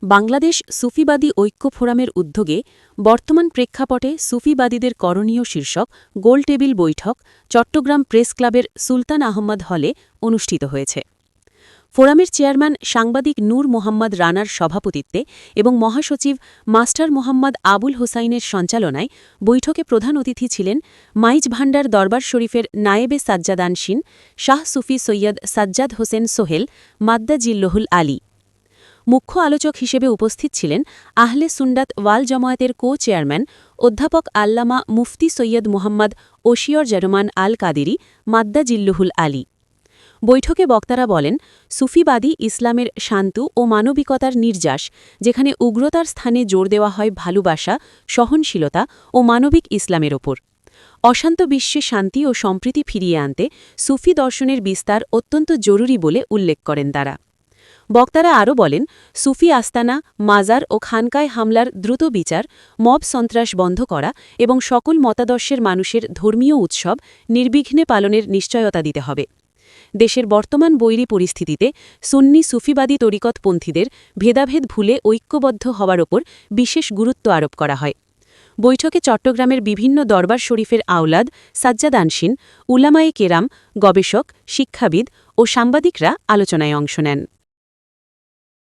বাংলাদেশ সুফিবাদী ঐক্য ফোরামের উদ্যোগে বর্তমান প্রেক্ষাপটে সুফিবাদীদের করণীয় শীর্ষক গোলটেবিল বৈঠক চট্টগ্রাম প্রেস ক্লাবের সুলতান আহমদ হলে অনুষ্ঠিত হয়েছে। ফোরামের চেয়ারম্যান সাংবাদিক নূর মোহাম্মদ রানার সভাপতিত্বে এবং মহাসচিব মাস্টার মোহাম্মদ আবুল হোসাইনের সঞ্চালনায় বৈঠকে প্রধান অতিথি ছিলেন মাইজ ভান্ডার দরবার শরীফের নায়েবে সাজ্জাদানশীন শাহ সুফি সৈয়দ সাজ্জাদ হোসেন সোহেল মাদ্দা জিল্লহুল আলী। মুখ্য আলোচক হিসেবে উপস্থিত ছিলেন আহলে সুন্নাত ওয়াল জামায়াতের কো-চেয়ারম্যান অধ্যাপক আল্লামা মুফতি সৈয়দ মুহাম্মদ ওশিয়র জারমান আল কাদেরী মাদ্দা জিল্লুহুল আলী। বৈঠকে বক্তারা বলেন, সুফিবাদী ইসলামের শান্ত ও মানবিকতার নির্যাস, যেখানে উগ্রতার স্থানে জোর দেওয়া হয় ভালোবাসা, সহনশীলতা ও মানবিক ইসলামের ওপর। অশান্ত বিশ্বে শান্তি ও সম্প্রীতি ফিরিয়ে আনতে সুফি দর্শনের বিস্তার অত্যন্ত জরুরি বলে উল্লেখ করেন তারা। বক্তারা আরও বলেন, সুফি আস্তানা, মাজার ও খানকায় হামলার দ্রুত বিচার, মব সন্ত্রাস বন্ধ করা এবং সকল মতাদর্শের মানুষের ধর্মীয় উৎসব নির্বিঘ্নে পালনের নিশ্চয়তা দিতে হবে। দেশের বর্তমান বৈরী পরিস্থিতিতে সুন্নি সুফিবাদী তরিকতপন্থীদের ভেদাভেদ ভুলে ঐক্যবদ্ধ হওয়ার ওপর বিশেষ গুরুত্ব আরোপ করা হয়। বৈঠকে চট্টগ্রামের বিভিন্ন দরবার শরীফের আওলাদ, সাজ্জাদানশীন, উলামায়ে কেরাম, গবেষক, শিক্ষাবিদ ও সাংবাদিকরা আলোচনায় অংশ নেন।